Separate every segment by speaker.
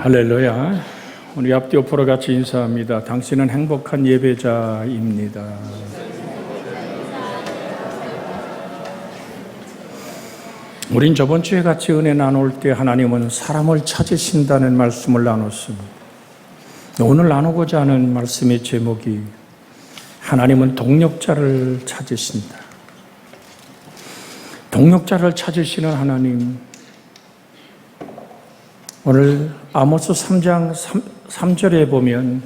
Speaker 1: 할렐루야. 우리 앞뒤 옆으로 같이 인사합니다. 당신은 행복한 예배자입니다. 우린 저번 주에 같이 은혜 나눌 때 하나님은 사람을 찾으신다는 말씀을 나눴습니다. 오늘 나누고자 하는 말씀의 제목이 하나님은 동력자를 찾으신다. 동력자를 찾으시는 하나님. 오늘 아모스 3장 3절에 보면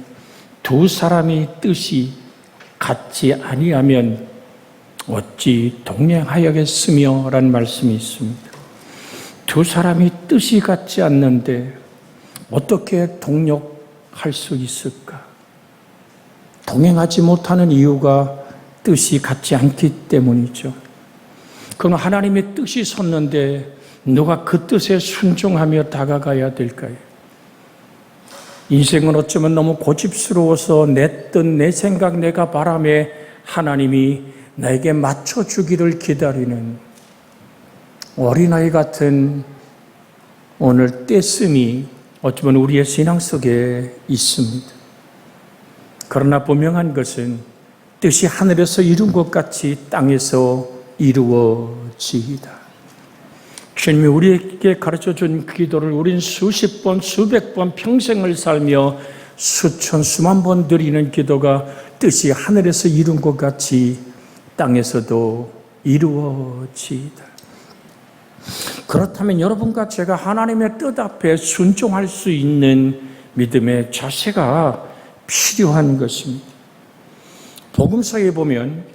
Speaker 1: 두 사람이 뜻이 같지 아니하면 어찌 동행하여겠으며 라는 말씀이 있습니다. 두 사람이 뜻이 같지 않는데 어떻게 동력할 수 있을까? 동행하지 못하는 이유가 뜻이 같지 않기 때문이죠. 그건 하나님의 뜻이 섰는데 누가 그 뜻에 순종하며 다가가야 될까요? 인생은 어쩌면 너무 고집스러워서 내 뜻, 내 생각, 내가 바람에 하나님이 나에게 맞춰주기를 기다리는 어린아이 같은 오늘 떼쓰미 어쩌면 우리의 신앙 속에 있습니다. 그러나 분명한 것은 뜻이 하늘에서 이룬 것 같이 땅에서 이루어지이다. 주님이 우리에게 가르쳐준 기도를 우린 수십 번, 수백 번 평생을 살며 수천, 수만 번 드리는 기도가 뜻이 하늘에서 이룬 것 같이 땅에서도 이루어지이다. 그렇다면 여러분과 제가 하나님의 뜻 앞에 순종할 수 있는 믿음의 자세가 필요한 것입니다. 복음서에 보면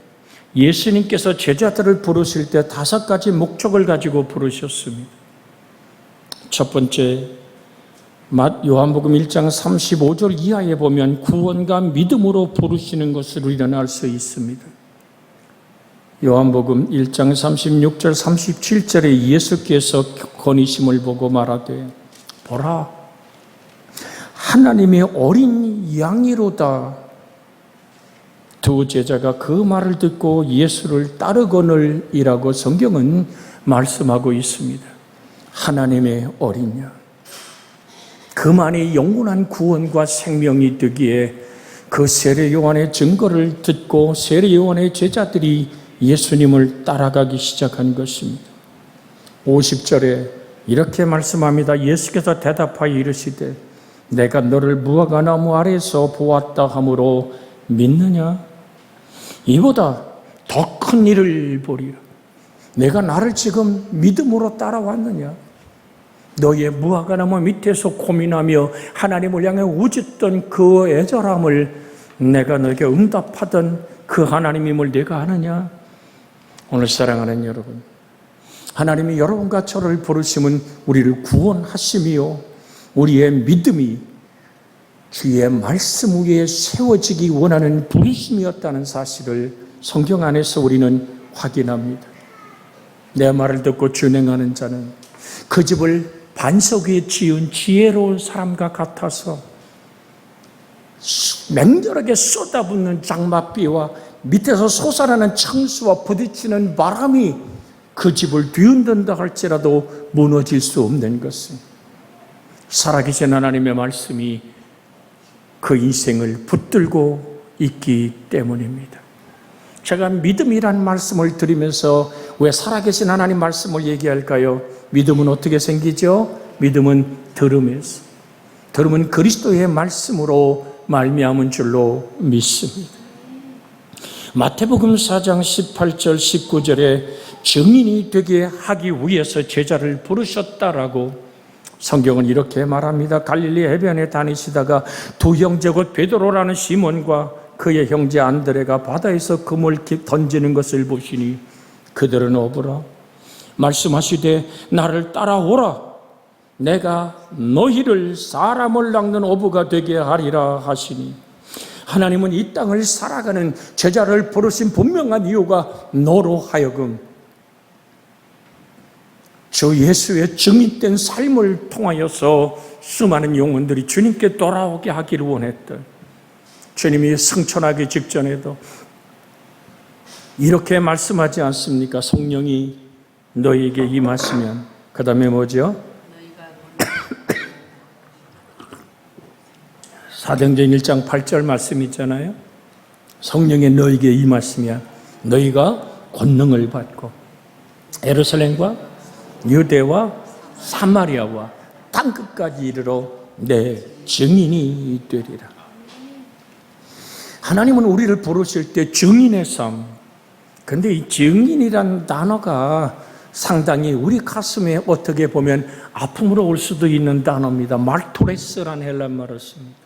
Speaker 1: 예수님께서 제자들을 부르실 때 5가지 목적을 가지고 부르셨습니다. 첫 번째, 요한복음 1장 35절 이하에 보면 구원과 믿음으로 부르시는 것을 우리는 알 수 있습니다. 요한복음 1장 36절 37절에 예수께서 건의심을 보고 말하되 보라 하나님의 어린 양이로다. 두 제자가 그 말을 듣고 예수를 따르거늘이라고 성경은 말씀하고 있습니다. 하나님의 어린 양. 그만이 영원한 구원과 생명이 되기에 그 세례 요한의 증거를 듣고 세례 요한의 제자들이 예수님을 따라가기 시작한 것입니다. 50절에 이렇게 말씀합니다. 예수께서 대답하여 이르시되 내가 너를 무화과나무 아래에서 보았다 하므로 믿느냐? 이보다 더 큰 일을 보리라. 내가 나를 지금 믿음으로 따라왔느냐? 너의 무화과나무 밑에서 고민하며 하나님을 향해 우짖던 그 애절함을 내가 너에게 응답하던 그 하나님임을 내가 아느냐? 오늘 사랑하는 여러분, 하나님이 여러분과 저를 부르심은 우리를 구원하심이요 우리의 믿음이 주의 말씀 위에 세워지기 원하는 부르심이었다는 사실을 성경 안에서 우리는 확인합니다. 내 말을 듣고 준행하는 자는 그 집을 반석 위에 지은 지혜로운 사람과 같아서 맹렬하게 쏟아붓는 장맛비와 밑에서 솟아나는 창수와 부딪히는 바람이 그 집을 뒤흔든다 할지라도 무너질 수 없는 것은 살아계신 하나님의 말씀이 그 인생을 붙들고 있기 때문입니다. 제가 믿음이란 말씀을 드리면서 왜 살아계신 하나님 말씀을 얘기할까요? 믿음은 어떻게 생기죠? 믿음은 들음에서. 들음은 그리스도의 말씀으로 말미암은 줄로 믿습니다. 마태복음 4장 18절 19절에 증인이 되게 하기 위해서 제자를 부르셨다라고 성경은 이렇게 말합니다. 갈릴리 해변에 다니시다가 두 형제 곧 베드로라는 시몬과 그의 형제 안드레가 바다에서 금을 던지는 것을 보시니 그들은 어부라 말씀하시되 나를 따라오라 내가 너희를 사람을 낚는 어부가 되게 하리라 하시니 하나님은 이 땅을 살아가는 제자를 부르신 분명한 이유가 너로 하여금 저 예수의 증인된 삶을 통하여서 수많은 영혼들이 주님께 돌아오게 하기를 원했던 주님이 승천하기 직전에도 이렇게 말씀하지 않습니까? 성령이 너희에게 임하시면 그 다음에 뭐죠? 사도행전 1장 8절 말씀 있잖아요. 성령이 너희에게 임하시면 너희가 권능을 받고 예루살렘과 유대와 사마리아와 땅끝까지 이르러 내 증인이 되리라. 하나님은 우리를 부르실 때 증인의 삶, 근데 이 증인이란 단어가 상당히 우리 가슴에 어떻게 보면 아픔으로 올 수도 있는 단어입니다. 말토레스라는 헬란 말을 씁니다.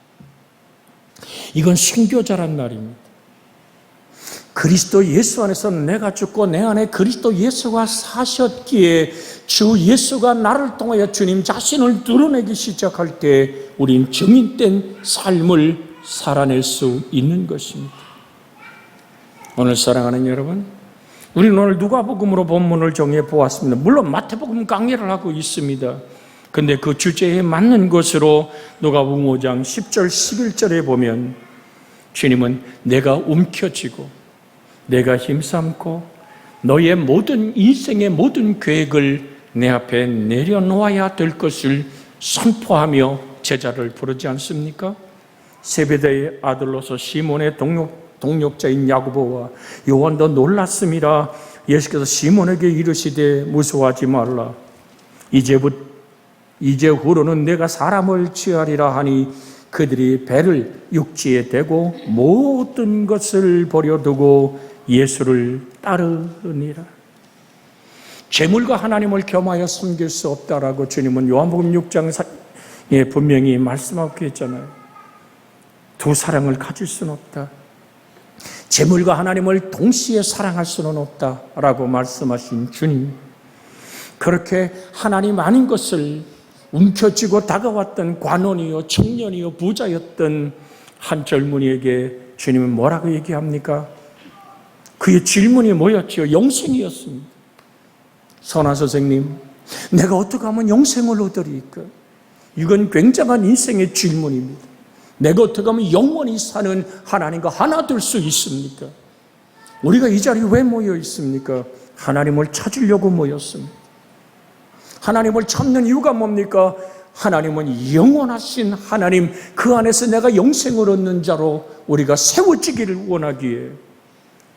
Speaker 1: 이건 순교자란 말입니다. 그리스도 예수 안에서 내가 죽고 내 안에 그리스도 예수가 사셨기에 주 예수가 나를 통하여 주님 자신을 드러내기 시작할 때 우린 증인된 삶을 살아낼 수 있는 것입니다. 오늘 사랑하는 여러분, 우리는 오늘 누가복음으로 본문을 정해 보았습니다. 물론 마태복음 강의를 하고 있습니다. 근데 그 주제에 맞는 것으로 누가복음 5장 10절 11절에 보면 주님은 내가 움켜쥐고 내가 힘삼고 너의 모든 인생의 모든 계획을 내 앞에 내려놓아야 될 것을 선포하며 제자를 부르지 않습니까? 세베대의 아들로서 시몬의 동력자인 야고보와 요한도 놀랐음이라. 예수께서 시몬에게 이르시되 무서워하지 말라. 이제 후로는 내가 사람을 취하리라 하니 그들이 배를 육지에 대고 모든 것을 버려두고 예수를 따르니라. 재물과 하나님을 겸하여 섬길 수 없다라고 주님은 요한복음 6장에 분명히 말씀하고 있잖아요. 두 사랑을 가질 수는 없다. 재물과 하나님을 동시에 사랑할 수는 없다라고 말씀하신 주님. 그렇게 하나님 아닌 것을 움켜쥐고 다가왔던 관원이요 청년이요 부자였던 한 젊은이에게 주님은 뭐라고 얘기합니까? 그의 질문이 뭐였죠? 영생이었습니다. 선한 선생님, 내가 어떻게 하면 영생을 얻으리까? 이건 굉장한 인생의 질문입니다. 내가 어떻게 하면 영원히 사는 하나님과 하나 될 수 있습니까? 우리가 이 자리에 왜 모여 있습니까? 하나님을 찾으려고 모였습니다. 하나님을 찾는 이유가 뭡니까? 하나님은 영원하신 하나님, 그 안에서 내가 영생을 얻는 자로 우리가 세워지기를 원하기에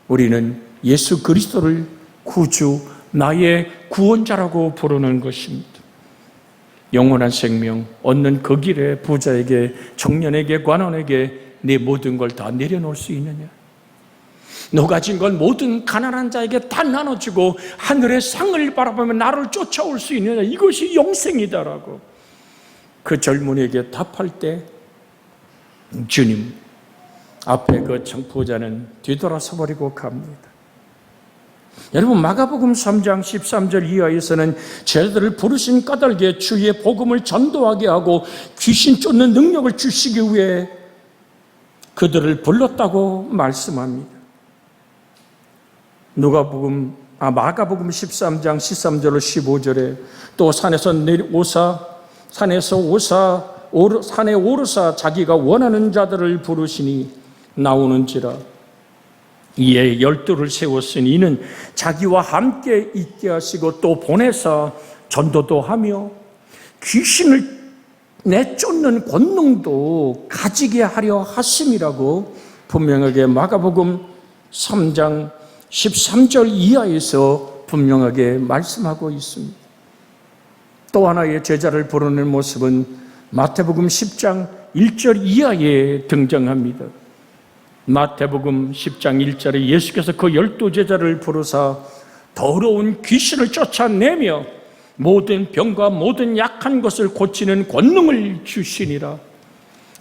Speaker 1: 우리는 예수 그리스도를 구주, 나의 구원자라고 부르는 것입니다. 영원한 생명 얻는 그 길에 부자에게, 청년에게, 관원에게 내 모든 걸 다 내려놓을 수 있느냐? 너 가진 걸 모든 가난한 자에게 다 나눠주고 하늘의 상을 바라보며 나를 쫓아올 수 있느냐? 이것이 영생이다라고 그 젊은이에게 답할 때 주님 앞에 그 부자는 뒤돌아서 버리고 갑니다. 여러분, 마가복음 3장 13절 이하에서는 제자들을 부르신 까닭에 주의 복음을 전도하게 하고 귀신 쫓는 능력을 주시기 위해 그들을 불렀다고 말씀합니다. 마가복음 13장 13절로 15절에 또 산에 오르사 자기가 원하는 자들을 부르시니 나오는지라. 이에 12를 세웠으니 이는 자기와 함께 있게 하시고 또 보내사 전도도 하며 귀신을 내쫓는 권능도 가지게 하려 하심이라고 분명하게 마가복음 3장 13절 이하에서 분명하게 말씀하고 있습니다. 또 하나의 제자를 부르는 모습은 마태복음 10장 1절 이하에 등장합니다. 마태복음 10장 1절에 예수께서 그 12제자를 부르사 더러운 귀신을 쫓아내며 모든 병과 모든 약한 것을 고치는 권능을 주시니라.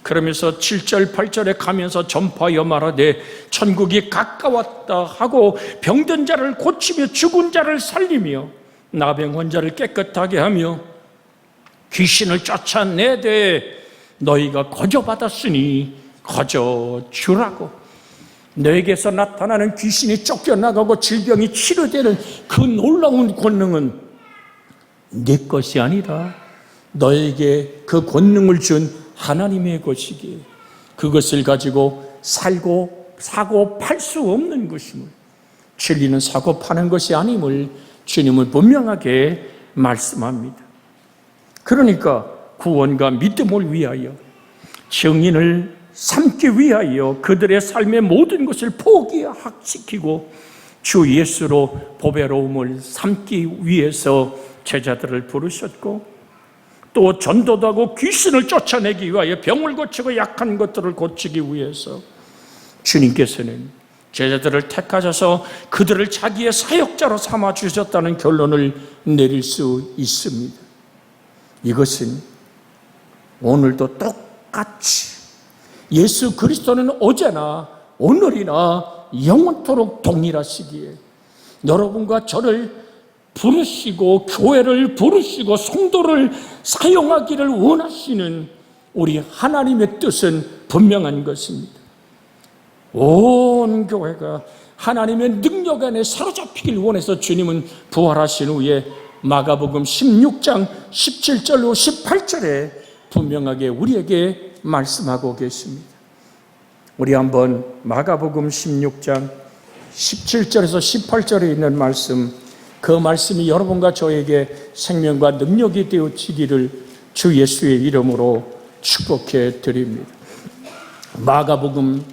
Speaker 1: 그러면서 7절 8절에 가면서 전파하여 말하되 천국이 가까웠다 하고 병든 자를 고치며 죽은 자를 살리며 나병 환자를 깨끗하게 하며 귀신을 쫓아내되 너희가 거저받았으니 거저주라고. 너에게서 나타나는 귀신이 쫓겨나가고 질병이 치료되는 그 놀라운 권능은 네 것이 아니라 너에게 그 권능을 준 하나님의 것이기에 그것을 가지고 살고 사고 팔 수 없는 것임을, 진리는 사고 파는 것이 아님을 주님은 분명하게 말씀합니다. 그러니까 구원과 믿음을 위하여 증인을 삼기 위하여 그들의 삶의 모든 것을 포기시키고 주 예수로 보배로움을 삼기 위해서 제자들을 부르셨고, 또 전도도 하고 귀신을 쫓아내기 위하여 병을 고치고 약한 것들을 고치기 위해서 주님께서는 제자들을 택하셔서 그들을 자기의 사역자로 삼아 주셨다는 결론을 내릴 수 있습니다. 이것은 오늘도 똑같이 예수 그리스도는 어제나 오늘이나 영원토록 동일하시기에 여러분과 저를 부르시고 교회를 부르시고 성도를 사용하기를 원하시는 우리 하나님의 뜻은 분명한 것입니다. 온 교회가 하나님의 능력 안에 사로잡히길 원해서 주님은 부활하신 후에 마가복음 16장 17절로 18절에 분명하게 우리에게 말씀하고 계십니다. 우리 한번 마가복음 16장 17절에서 18절에 있는 말씀, 그 말씀이 여러분과 저에게 생명과 능력이 되어지기를 주 예수의 이름으로 축복해 드립니다. 마가복음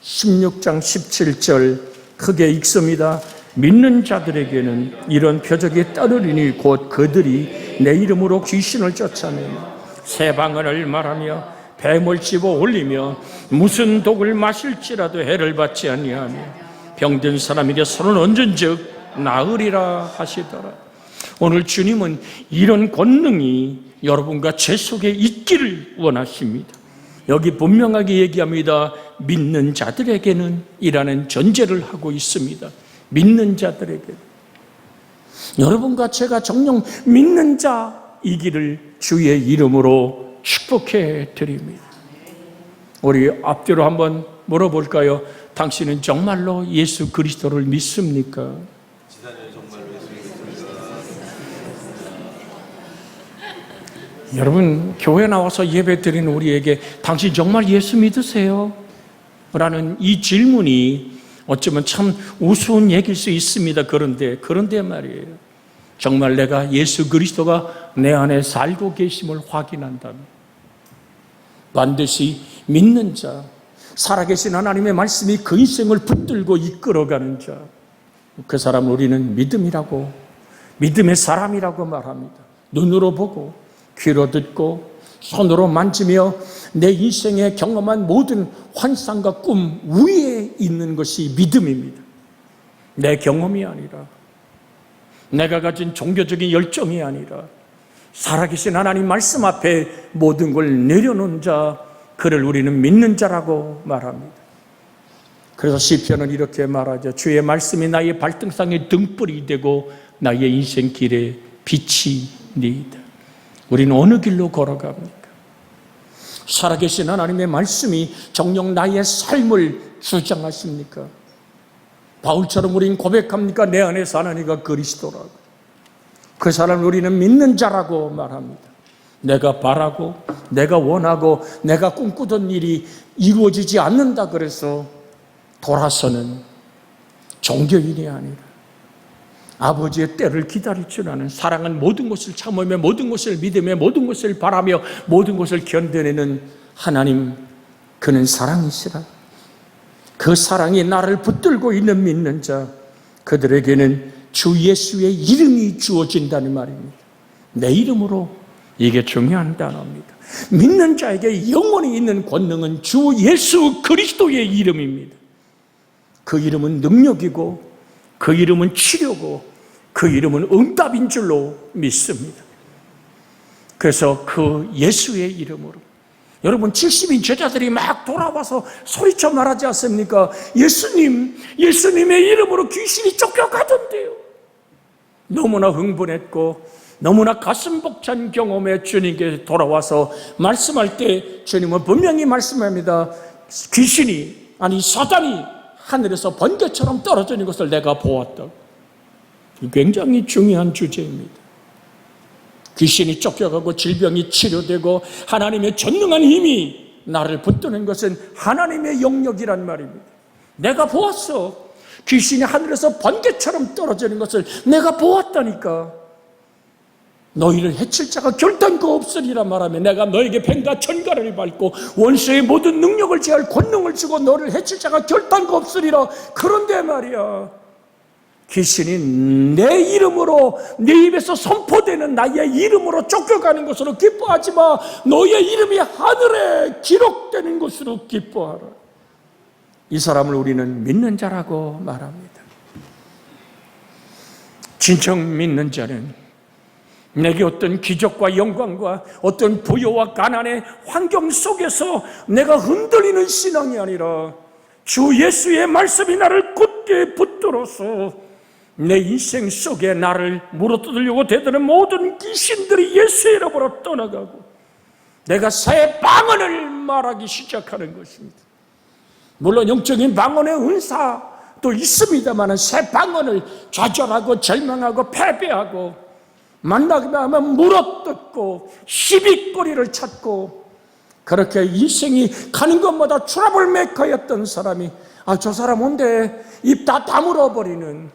Speaker 1: 16장 17절 크게 읽습니다. 믿는 자들에게는 이런 표적이 따르리니 곧 그들이 내 이름으로 귀신을 쫓아내며 새 방언을 말하며 뱀을 집어 올리며 무슨 독을 마실지라도 해를 받지 아니하며 병든 사람에게 손을 얹은 즉 나으리라 하시더라. 오늘 주님은 이런 권능이 여러분과 제 속에 있기를 원하십니다. 여기 분명하게 얘기합니다. 믿는 자들에게는 이라는 전제를 하고 있습니다. 믿는 자들에게, 여러분과 제가 정녕 믿는 자이기를 주의 이름으로 축복해 드립니다. 우리 앞뒤로 한번 물어볼까요? 당신은 정말로 예수 그리스도를 믿습니까? 여러분, 교회 나와서 예배 드리는 우리에게 당신 정말 예수 믿으세요? 라는 이 질문이 어쩌면 참 우스운 얘기일 수 있습니다. 그런데 말이에요. 정말 내가 예수 그리스도가 내 안에 살고 계심을 확인한다면 반드시 믿는 자, 살아계신 하나님의 말씀이 그 인생을 붙들고 이끌어가는 자, 그 사람을 우리는 믿음의 사람이라고 말합니다. 눈으로 보고 귀로 듣고 손으로 만지며 내 인생에 경험한 모든 환상과 꿈 위에 있는 것이 믿음입니다. 내 경험이 아니라, 내가 가진 종교적인 열정이 아니라 살아계신 하나님 말씀 앞에 모든 걸 내려놓은 자, 그를 우리는 믿는 자라고 말합니다. 그래서 시편은 이렇게 말하죠. 주의 말씀이 나의 발등상에 등불이 되고 나의 인생길에 빛이니이다. 우리는 어느 길로 걸어갑니까? 살아계신 하나님의 말씀이 정녕 나의 삶을 주장하십니까? 바울처럼 우리는 고백합니까? 내 안에 하나님과 그리스도라고. 그 사람을 우리는 믿는 자라고 말합니다. 내가 바라고 내가 원하고 내가 꿈꾸던 일이 이루어지지 않는다 그래서 돌아서는 종교인이 아니라 아버지의 때를 기다릴 줄 아는, 사랑은 모든 것을 참으며 모든 것을 믿으며 모든 것을 바라며 모든 것을 견뎌내는 하나님, 그는 사랑이시라. 그 사랑이 나를 붙들고 있는 믿는 자, 그들에게는 주 예수의 이름이 주어진다는 말입니다. 내 이름으로. 이게 중요한 단어입니다. 믿는 자에게 영원히 있는 권능은 주 예수 그리스도의 이름입니다. 그 이름은 능력이고 그 이름은 치료고 그 이름은 응답인 줄로 믿습니다. 그래서 그 예수의 이름으로 여러분 70인 제자들이 막 돌아와서 소리쳐 말하지 않습니까? 예수님의 이름으로 귀신이 쫓겨가던데요. 너무나 흥분했고 너무나 가슴 벅찬 경험에 주님께 돌아와서 말씀할 때 주님은 분명히 말씀합니다. 귀신이, 아니 사단이 하늘에서 번개처럼 떨어지는 것을 내가 보았다. 굉장히 중요한 주제입니다. 귀신이 쫓겨가고 질병이 치료되고 하나님의 전능한 힘이 나를 붙드는 것은 하나님의 영역이란 말입니다. 내가 보았어. 귀신이 하늘에서 번개처럼 떨어지는 것을 내가 보았다니까. 너희를 해칠 자가 결단코 없으리라 말하며 내가 너에게 뱀과 천가를 밟고 원수의 모든 능력을 제할 권능을 주고 너를 해칠 자가 결단코 없으리라. 그런데 말이야, 귀신이 내 이름으로, 네 입에서 선포되는 나의 이름으로 쫓겨가는 것으로 기뻐하지 마. 너의 이름이 하늘에 기록되는 것으로 기뻐하라. 이 사람을 우리는 믿는 자라고 말합니다. 진정 믿는 자는 내게 어떤 기적과 영광과 어떤 부여와 가난의 환경 속에서 내가 흔들리는 신앙이 아니라 주 예수의 말씀이 나를 굳게 붙들어서 내 인생 속에 나를 물어뜯으려고 대드는 모든 귀신들이 예수의 이름으로 떠나가고 내가 새 방언을 말하기 시작하는 것입니다. 물론 영적인 방언의 은사도 있습니다만 새 방언을 좌절하고 절망하고 패배하고 만나기만 하면 물어뜯고 시비거리를 찾고 그렇게 인생이 가는 것마다 트러블 메이커였던 사람이 저 사람 온데 입 다 다물어버리는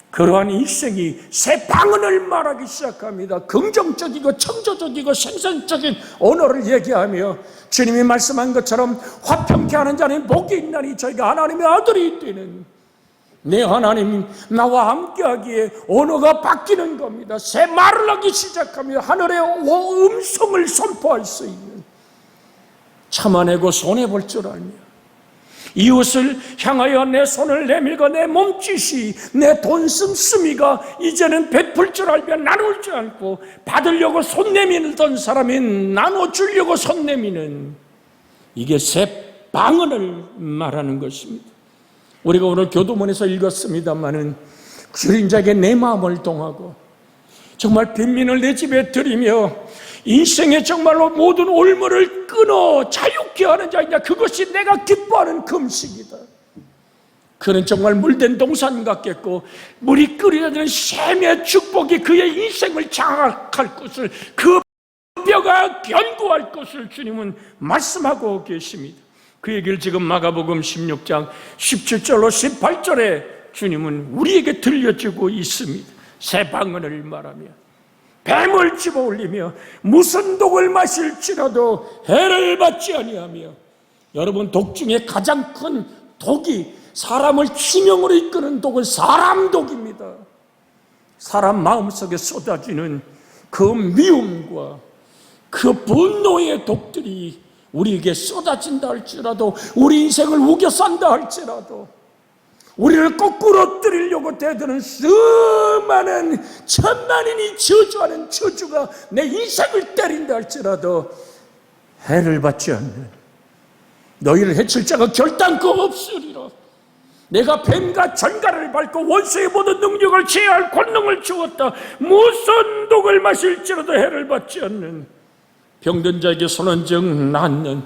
Speaker 1: 그러한 인생이 새 방언을 말하기 시작합니다. 긍정적이고 창조적이고 생산적인 언어를 얘기하며 주님이 말씀한 것처럼 화평케 하는 자는 복이 있나니 저희가 하나님의 아들이 되는 내 하나님 나와 함께하기에 언어가 바뀌는 겁니다. 새 말을 하기 시작하며 하늘의 음성을 선포할 수 있는 참아내고 손해볼 줄 알며 이웃을 향하여 내 손을 내밀고 내 몸짓이 내 돈 씀씀이가 이제는 베풀 줄 알며 나눌 줄 알고 받으려고 손 내밀던 사람이 나눠주려고 손 내미는 이게 새 방언을 말하는 것입니다. 우리가 오늘 교도문에서 읽었습니다마는 그림자에게 내 마음을 동하고 정말 빈민을 내 집에 들이며 인생에 정말로 모든 올무를 끊어 자유케 하는 자이냐 그것이 내가 기뻐하는 금식이다. 그는 정말 물된 동산 같겠고 물이 끓이는 샘의 축복이 그의 인생을 장악할 것을 그 뼈가 견고할 것을 주님은 말씀하고 계십니다. 그 얘기를 지금 마가복음 16장 17절로 18절에 주님은 우리에게 들려주고 있습니다. 새 방언을 말하며 뱀을 집어올리며 무슨 독을 마실지라도 해를 받지 아니하며 여러분 독 중에 가장 큰 독이 사람을 치명으로 이끄는 독은 사람 독입니다. 사람 마음속에 쏟아지는 그 미움과 그 분노의 독들이 우리에게 쏟아진다 할지라도 우리 인생을 우겨 산다 할지라도 우리를 거꾸로 뜨리려고 대드는 수많은 천만인이 저주하는 저주가 내 인생을 때린다 할지라도 해를 받지 않는 너희를 해칠 자가 결단코 없으리라. 내가 뱀과 전갈을 밟고 원수의 모든 능력을 제할 권능을 주었다. 무슨 독을 마실지라도 해를 받지 않는 병든 자에게 손은즉 낫는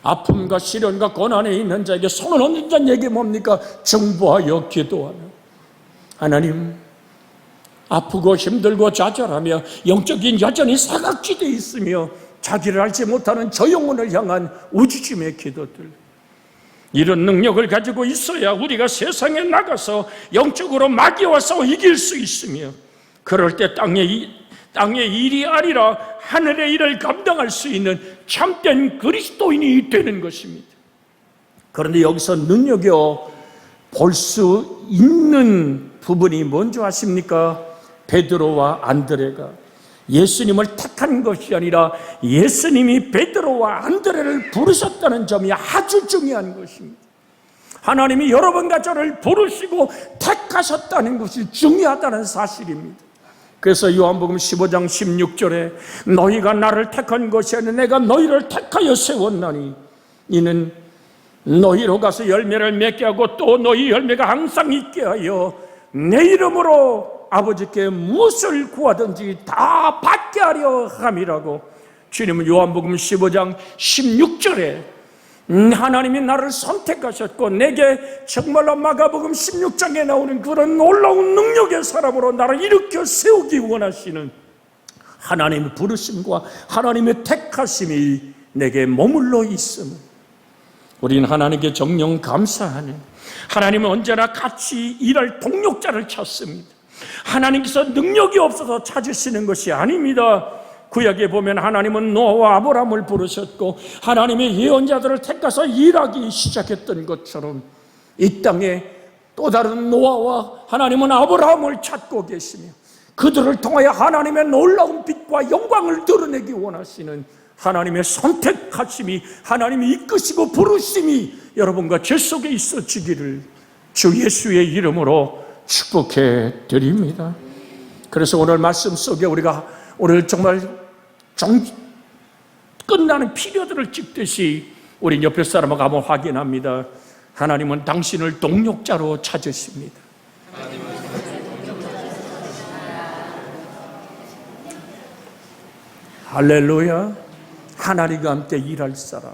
Speaker 1: 아픔과 시련과 고난에 있는 자에게 손을 얹는 자는 얘기 뭡니까? 중보하여 기도하는 하나님 아프고 힘들고 좌절하며 영적인 여전히 사각지대에 있으며 자기를 알지 못하는 저 영혼을 향한 우주심의 기도들 이런 능력을 가지고 있어야 우리가 세상에 나가서 영적으로 마귀와 싸워 이길 수 있으며 그럴 때 땅의 일이 아니라 하늘의 일을 감당할 수 있는 참된 그리스도인이 되는 것입니다. 그런데 여기서 눈여겨 볼 수 있는 부분이 뭔지 아십니까? 베드로와 안드레가 예수님을 택한 것이 아니라 예수님이 베드로와 안드레를 부르셨다는 점이 아주 중요한 것입니다. 하나님이 여러분과 저를 부르시고 택하셨다는 것이 중요하다는 사실입니다. 그래서 요한복음 15장 16절에 너희가 나를 택한 것이 아니라 내가 너희를 택하여 세웠나니 이는 너희로 가서 열매를 맺게 하고 또 너희 열매가 항상 있게 하여 내 이름으로 아버지께 무엇을 구하든지 다 받게 하려 함이라고 주님은 요한복음 15장 16절에 하나님이 나를 선택하셨고 내게 정말로 마가복음 16장에 나오는 그런 놀라운 능력의 사람으로 나를 일으켜 세우기 원하시는 하나님의 부르심과 하나님의 택하심이 내게 머물러 있음을 우리는 하나님께 정령 감사하는 하나님은 언제나 같이 일할 동력자를 찾습니다. 하나님께서 능력이 없어서 찾으시는 것이 아닙니다. 구약에 보면 하나님은 노아와 아브라함을 부르셨고 하나님의 예언자들을 택해서 일하기 시작했던 것처럼 이 땅에 또 다른 노아와 하나님은 아브라함을 찾고 계시며 그들을 통하여 하나님의 놀라운 빛과 영광을 드러내기 원하시는 하나님의 선택하심이, 하나님이 이끄시고 부르심이 여러분과 제 속에 있어지기를 주 예수의 이름으로 축복해 드립니다. 그래서 오늘 말씀 속에 우리가 오늘 정말 끝나는 피리어드를 찍듯이 우리 옆에 사람하고 한번 확인합니다. 하나님은 당신을 동력자로 찾으십니다. 할렐루야. 하나님과 함께 일할 사람.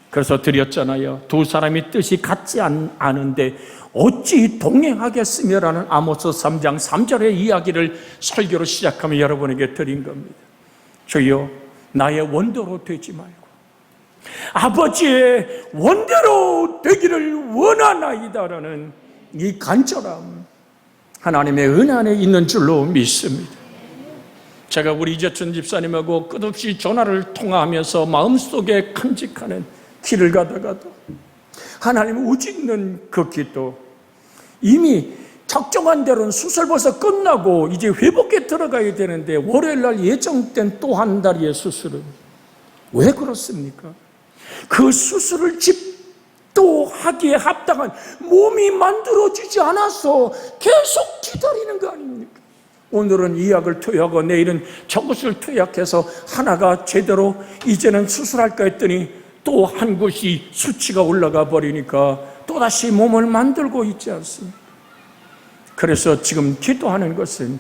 Speaker 1: 그래서 드렸잖아요. 두 사람이 뜻이 같지 않은데 어찌 동행하겠으며라는 아모스 3장 3절의 이야기를 설교로 시작하며 여러분에게 드린 겁니다. 주여, 나의 원대로 되지 말고 아버지의 원대로 되기를 원하나이다라는 이 간절함, 하나님의 은혜 안에 있는 줄로 믿습니다. 제가 우리 이재천 집사님하고 끝없이 전화를 통화하면서 마음속에 간직하는 길을 가다가도 하나님 우짓는 그 기도, 이미 적정한 대로는 수술 벌써 끝나고 이제 회복에 들어가야 되는데 월요일 날 예정된 또 한 달의 수술은 왜 그렇습니까? 그 수술을 집도하기에 합당한 몸이 만들어지지 않아서 계속 기다리는 거 아닙니까? 오늘은 이 약을 투여하고 내일은 저것을 투약해서 하나가 제대로 이제는 수술할까 했더니 또 한 곳이 수치가 올라가 버리니까 또다시 몸을 만들고 있지 않습니까? 그래서 지금 기도하는 것은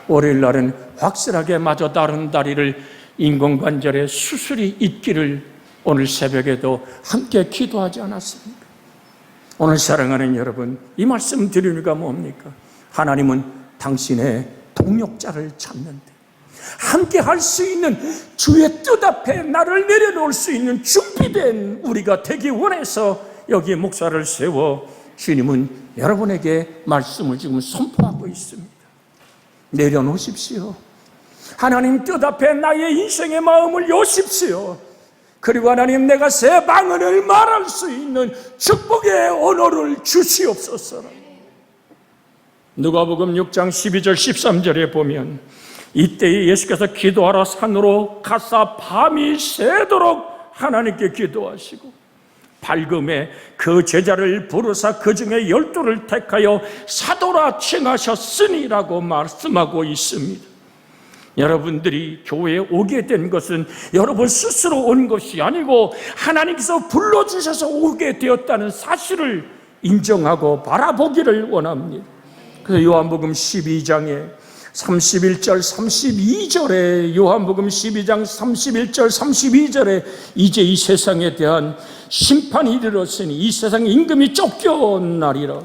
Speaker 1: 월요일 날은 확실하게 마저 다른 다리를 인공관절에 수술이 있기를 오늘 새벽에도 함께 기도하지 않았습니까? 오늘 사랑하는 여러분, 이 말씀 드리니까 뭡니까? 하나님은 당신의 동력자를 찾는데 함께 할 수 있는 주의 뜻 앞에 나를 내려놓을 수 있는 준비된 우리가 되기 원해서 여기에 목사를 세워 주님은 여러분에게 말씀을 지금 선포하고 있습니다. 내려놓으십시오. 하나님 뜻 앞에 나의 인생의 마음을 여십시오. 그리고 하나님, 내가 새 방언을 말할 수 있는 축복의 언어를 주시옵소서. 누가복음 6장 12절 13절에 보면 이때에 예수께서 기도하러 산으로 가사 밤이 새도록 하나님께 기도하시고 밝음에 그 제자를 부르사 그 중에 12를 택하여 사도라 칭하셨으니라고 말씀하고 있습니다. 여러분들이 교회에 오게 된 것은 여러분 스스로 온 것이 아니고 하나님께서 불러주셔서 오게 되었다는 사실을 인정하고 바라보기를 원합니다. 그래서 요한복음 12장에 31절 32절에 요한복음 12장 31절 32절에 이제 이 세상에 대한 심판이 이르렀으니 이 세상의 임금이 쫓겨나리라.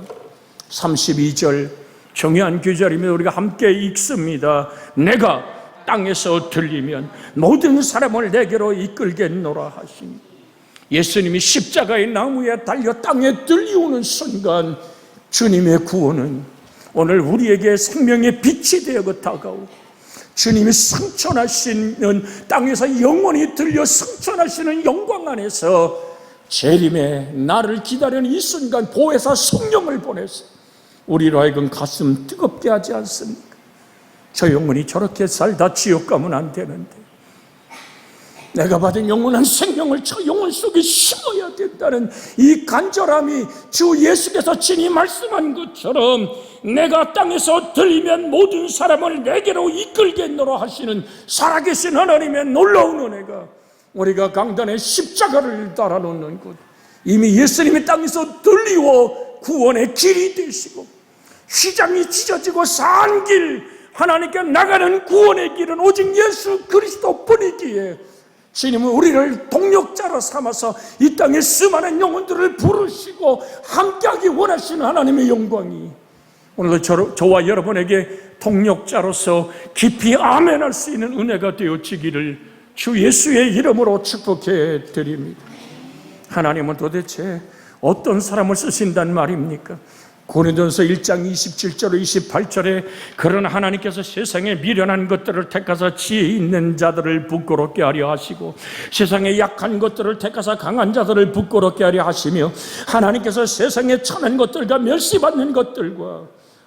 Speaker 1: 32절 중요한 구절이면 우리가 함께 읽습니다. 내가 땅에서 들리면 모든 사람을 내게로 이끌겠노라 하시니, 예수님이 십자가의 나무에 달려 땅에 들려오는 순간 주님의 구원은 오늘 우리에게 생명의 빛이 되어 다가오고 주님이 승천하시는 땅에서 영원히 들려 승천하시는 영광 안에서 재림의 나를 기다리는 이 순간 보혜사 성령을 보내서 우리로 하여금 가슴 뜨겁게 하지 않습니까? 저 영혼이 저렇게 살다 지옥 가면 안 되는데 내가 받은 영원한 생명을 저 영혼 속에 심어야 된다는 이 간절함이 주 예수께서 친히 말씀한 것처럼 내가 땅에서 들리면 모든 사람을 내게로 이끌겠노라 하시는 살아계신 하나님의 놀라운 은혜가 우리가 강단의 십자가를 달아놓는 것, 이미 예수님이 땅에서 들리워 구원의 길이 되시고 휘장이 찢어지고 산 길, 하나님께 나가는 구원의 길은 오직 예수 그리스도뿐이기에 주님은 우리를 동력자로 삼아서 이 땅에 수많은 영혼들을 부르시고 함께하기 원하시는 하나님의 영광이 오늘도 저와 여러분에게 동력자로서 깊이 아멘할 수 있는 은혜가 되어지기를 주 예수의 이름으로 축복해 드립니다. 하나님은 도대체 어떤 사람을 쓰신단 말입니까? 고린도전서 1장 27절 28절에 그러나 하나님께서 세상에 미련한 것들을 택하사 지혜 있는 자들을 부끄럽게 하려 하시고 세상에 약한 것들을 택하사 강한 자들을 부끄럽게 하려 하시며 하나님께서 세상에 천한 것들과 멸시받는 것들과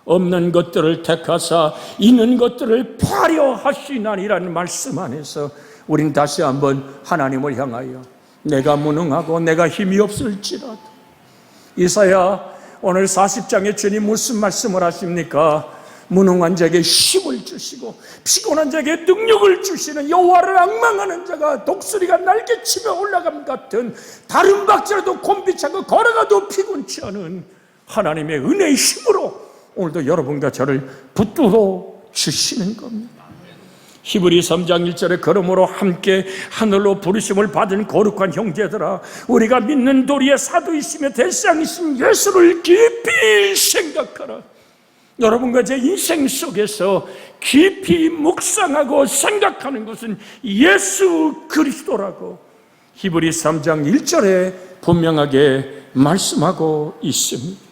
Speaker 1: 없는 것들을 택하사 있는 것들을 패하려 하시나니라는 말씀 안에서 우린 다시 한번 하나님을 향하여 내가 무능하고 내가 힘이 없을지라도 이사야 오늘 40장에 주님 무슨 말씀을 하십니까? 무능한 자에게 힘을 주시고 피곤한 자에게 능력을 주시는 여호와를 앙망하는 자가 독수리가 날개치며 올라감 같은 다른 박자라도 곤비차고 걸어가도 피곤치 않은 하나님의 은혜의 힘으로 오늘도 여러분과 저를 붙들어 주시는 겁니다. 히브리 3장 1절에 그러므로 함께 하늘로 부르심을 받은 거룩한 형제들아 우리가 믿는 도리의 사도이시며 대상이신 예수를 깊이 생각하라. 여러분과 제 인생 속에서 깊이 묵상하고 생각하는 것은 예수 그리스도라고 히브리 3장 1절에 분명하게 말씀하고 있습니다.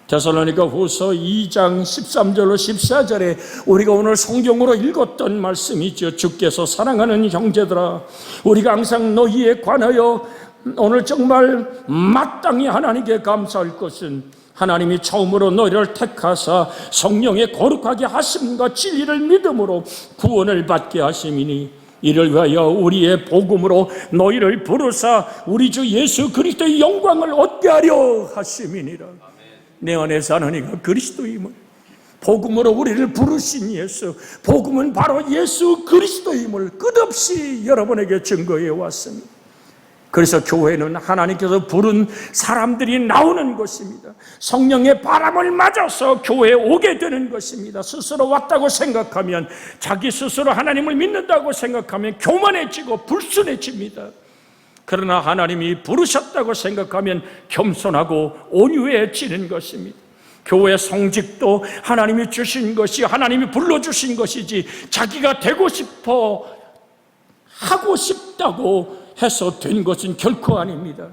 Speaker 1: 데살로니가 후서 2장 13절로 14절에 우리가 오늘 성경으로 읽었던 말씀이죠. 주께서 사랑하는 형제들아 우리가 항상 너희에 관하여 오늘 정말 마땅히 하나님께 감사할 것은 하나님이 처음으로 너희를 택하사 성령의 거룩하게 하심과 진리를 믿음으로 구원을 받게 하심이니 이를 위하여 우리의 복음으로 너희를 부르사 우리 주 예수 그리스도의 영광을 얻게 하려 하심이니라. 내 안에 사는 이가 그리스도임을 복음으로 우리를 부르신 예수, 복음은 바로 예수 그리스도임을 끝없이 여러분에게 증거해 왔습니다. 그래서 교회는 하나님께서 부른 사람들이 나오는 것입니다. 성령의 바람을 맞아서 교회에 오게 되는 것입니다. 스스로 왔다고 생각하면 자기 스스로 하나님을 믿는다고 생각하면 교만해지고 불순해집니다. 그러나 하나님이 부르셨다고 생각하면 겸손하고 온유해지는 것입니다. 교회 성직도 하나님이 주신 것이 하나님이 불러주신 것이지 자기가 되고 싶어 하고 싶다고 해서 된 것은 결코 아닙니다.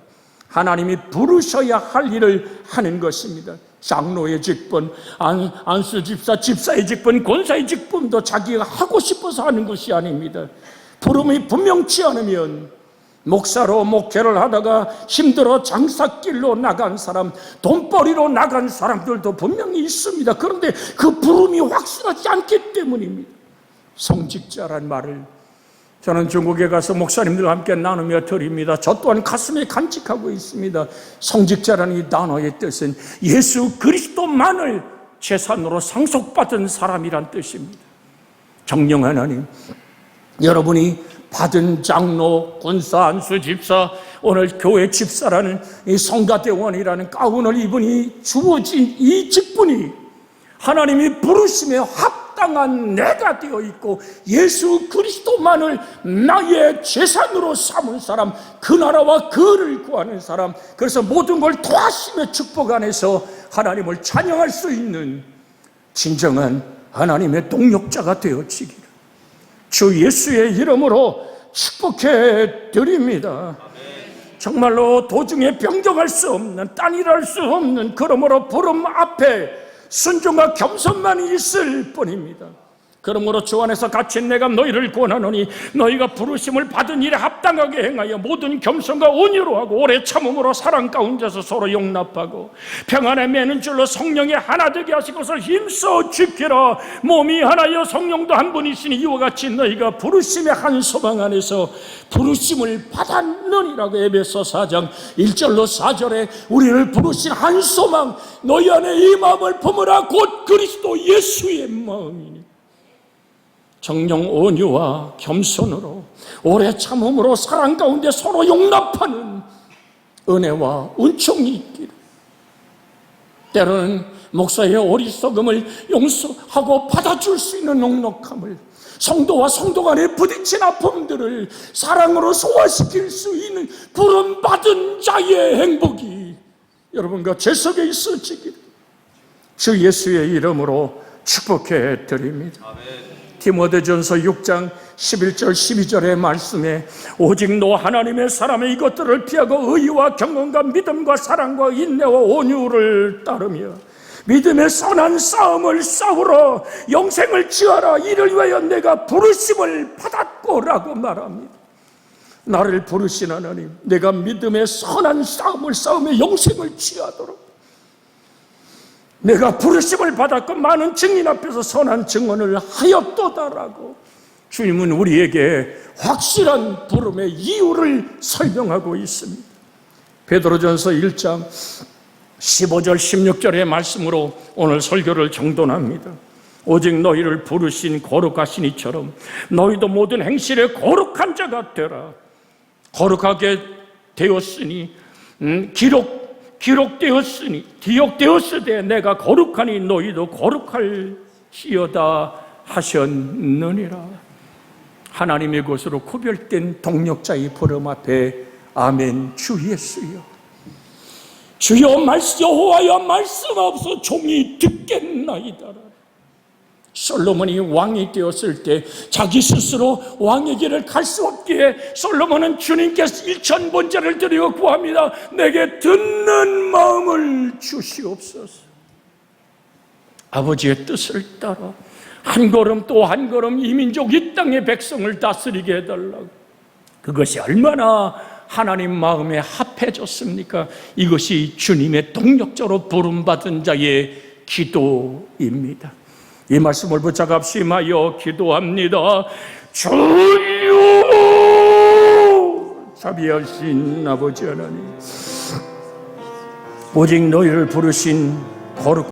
Speaker 1: 하나님이 부르셔야 할 일을 하는 것입니다. 장로의 직분, 안수 집사, 집사의 직분, 권사의 직분도 자기가 하고 싶어서 하는 것이 아닙니다. 부름이 분명치 않으면 목사로 목회를 하다가 힘들어 장사길로 나간 사람, 돈벌이로 나간 사람들도 분명히 있습니다. 그런데 그 부름이 확실하지 않기 때문입니다. 성직자란 말을 저는 중국에 가서 목사님들과 함께 나누며 드립니다. 저 또한 가슴에 간직하고 있습니다. 성직자라는 이 단어의 뜻은 예수 그리스도만을 재산으로 상속받은 사람이란 뜻입니다. 정령 하나님, 여러분이 받은 장로, 권사, 안수, 집사, 오늘 교회 집사라는 이 성가대원이라는 가운을 입으니 주어진 이 직분이 하나님이 부르심에 합당한 내가 되어 있고 예수 그리스도만을 나의 재산으로 삼은 사람, 그 나라와 그를 구하는 사람, 그래서 모든 걸 도하심의 축복 안에서 하나님을 찬양할 수 있는 진정한 하나님의 동력자가 되어지기를 주 예수의 이름으로 축복해 드립니다. 정말로 도중에 변경할 수 없는, 딴일할 수 없는, 그러므로 부름 앞에 순종과 겸손만이 있을 뿐입니다. 그러므로 주 안에서 갇힌 내가 너희를 권하노니 너희가 부르심을 받은 일에 합당하게 행하여 모든 겸손과 온유로 하고 오래 참음으로 사랑 가운데서 서로 용납하고 평안에 매는 줄로 성령이 하나 되게 하시고서 힘써 지키라. 몸이 하나여 성령도 한 분이시니 이와 같이 너희가 부르심의 한 소망 안에서 부르심을 받았느니라고. 에베소 4장 1절로 4절에 우리를 부르신 한 소망, 너희 안에 이 마음을 품으라. 곧 그리스도 예수의 마음이니 정령 온유와 겸손으로 오래 참음으로 사랑 가운데 서로 용납하는 은혜와 은총이 있기를. 때로는 목사의 어리석음을 용서하고 받아줄 수 있는 넉넉함을, 성도와 성도 간에 부딪힌 아픔들을 사랑으로 소화시킬 수 있는 부름받은 자의 행복이 여러분과 제 속에 있어지기를 주 예수의 이름으로 축복해 드립니다. 아멘. 디모데전서 6장 11절 12절의 말씀에 오직 너 하나님의 사람의 이것들을 피하고 의와 경건과 믿음과 사랑과 인내와 온유를 따르며 믿음의 선한 싸움을 싸우러 영생을 취하라. 이를 위하여 내가 부르심을 받았고라고 말합니다. 나를 부르신 하나님, 내가 믿음의 선한 싸움을 싸우며 영생을 취하도록 내가 부르심을 받았고 많은 증인 앞에서 선한 증언을 하였도다라고 주님은 우리에게 확실한 부름의 이유를 설명하고 있습니다. 베드로전서 1장 15절 16절의 말씀으로 오늘 설교를 정돈합니다. 오직 너희를 부르신 거룩하신 이처럼 너희도 모든 행실에 거룩한 자가 되라. 거룩하게 되었으니 기록되었으되 내가 거룩하니 너희도 거룩할지어다 하셨느니라. 하나님의 것으로 구별된 동력자의 부름 앞에 아멘 주 예수여, 주여 여호와여 말씀하옵소서 종이 듣겠나이다. 솔로몬이 왕이 되었을 때 자기 스스로 왕의 길을 갈 수 없기에 솔로몬은 주님께서 일천번제를 드리고 구합니다. 내게 듣는 마음을 주시옵소서. 아버지의 뜻을 따라 한 걸음 또 한 걸음 이 민족 이 땅의 백성을 다스리게 해달라고. 그것이 얼마나 하나님 마음에 합해졌습니까? 이것이 주님의 동력자로 부름받은 자의 기도입니다. 이 말씀을 붙잡아 합심하여 기도합니다. 주여, 자비하신 아버지 하나님, 오직 너희를 부르신 거룩